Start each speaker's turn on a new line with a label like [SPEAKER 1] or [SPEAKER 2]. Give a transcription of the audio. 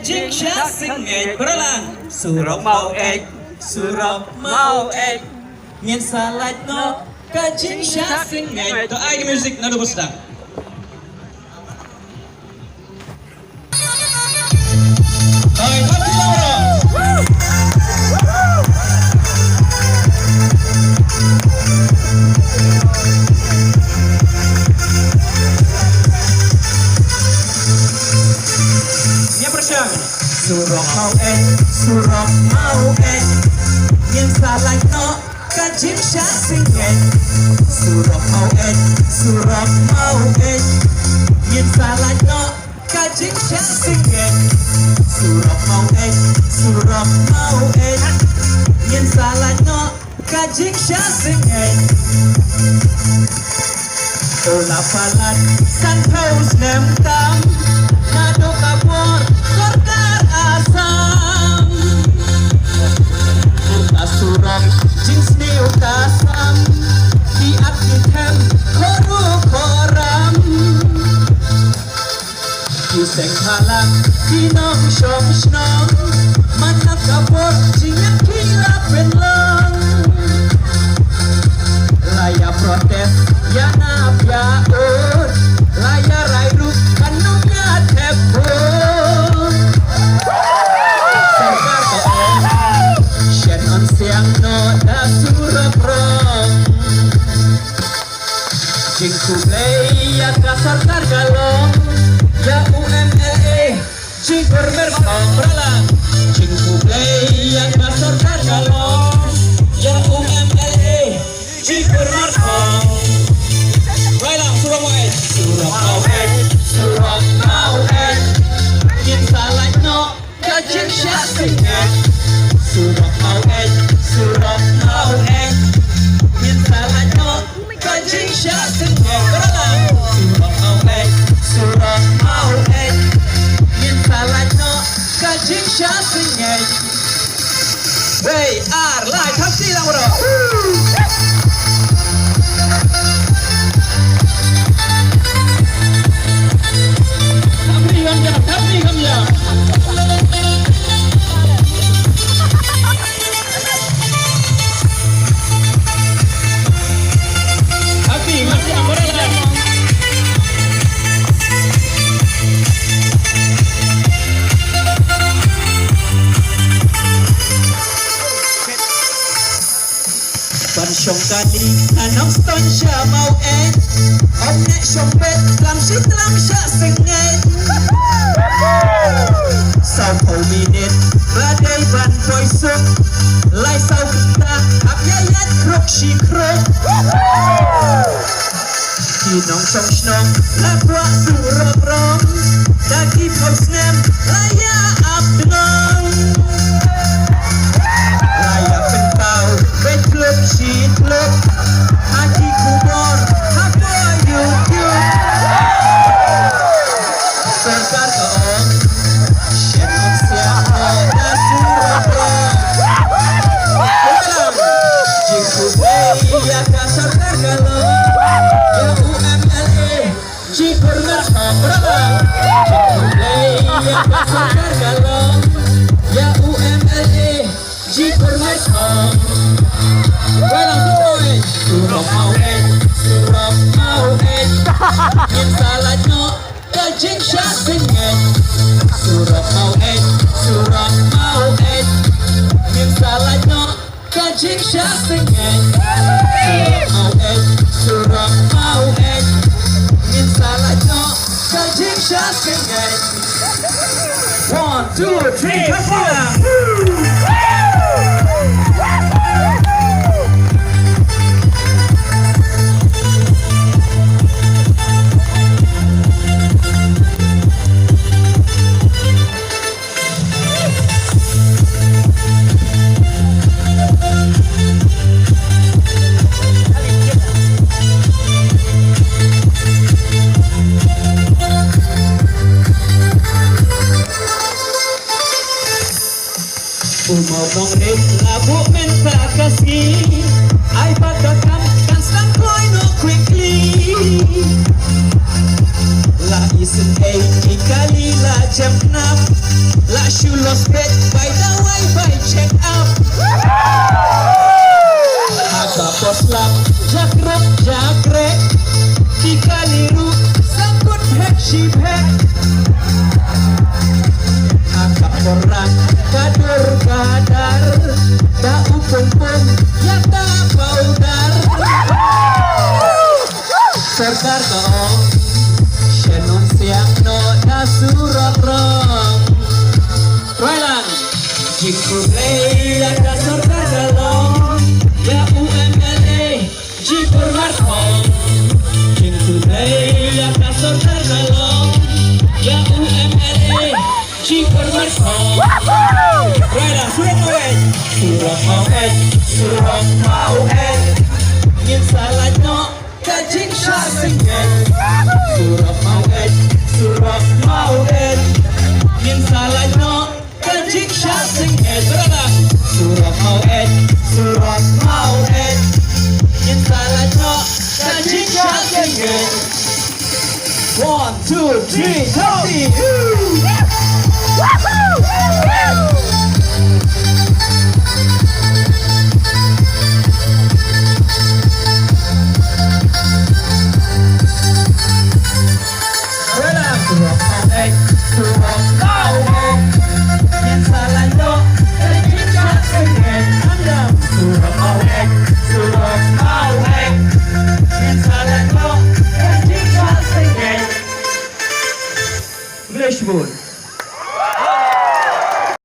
[SPEAKER 1] chính xác sinh nghệ đó là surop Maweit miền xa lạch nó cái chính xác sinh nghệ to ai cái music nó đâu bớt rồi thôi chứ lâu rồi nie proszę surop Maweit miền xa lạch nó cái chính xác sinh nghệ surop Maweit miền xa lạch nó cái chính xác sinh nghệ surop Maweit miền xa lạch nó cái chính xác sinh nghệ ola palat san paus nem tam nado kapor korkar asam uta surop jins ni ukasam di akitem koru koram di senghalang di nong shom shnong manak kapor jingan kira penlang laya protes ya nap ya ur laya rairu kanungnya tepur serkar toong shen on siang no da surop rong jingku play ya ka sarkar galong ya UMLA jingkur merkong ralang jingku play ya ka sarkar galong ya UMLA jingkur merkong ralang surop Maweit miền xa lạch nó cái chính xác sinh nghệ surop Maweit miền xa lạch nó cái chính xác sinh nghệ đó là surop Maweit miền xa lạch nó cái chính xác sinh nghệ về lại thắp xí nào rồi Tapi kamya. Tapi masih ambil lah. Pansyong kali anong stone siya Maweit om nek syompet lam siya sengit sau khẩu minit badai ban poisuk lai sau kita apyayat krok si krok kinong song snong lapwa surop rong dagi pausnem laya abdnong laya pentau betluk si tluk haji kubor hapa YouTube serkar toong shen on siang no da surop rong jingku play ya ka sarkar galong ya UMLA jingkur merkong ralang jingku play ya ka sarkar galong ya UMLA jingkur merkong ralang surop Maweit miền xa lạch nó cái chính xác sinh nghệ surop Maweit miền xa lạch nó cái chính xác sinh nghệ surop Maweit miền xa lạch nó cái chính xác sinh nghệ 1, 2, 3 come on Umau nong rin labu men prakasi ay pagkakam kan slang koy no quickly la isen ay ikali la jam knap la Right, surat Maweit. Surat Maweit, surat Maweit. Ngin salahnya kajing syasingan. Surat Maweit, surat Maweit. Ngin salahnya kajing syasingan. Berapa? Surat Maweit, surat Maweit. Ngin salahnya kajing syasingan. 1, 2, 3, 4.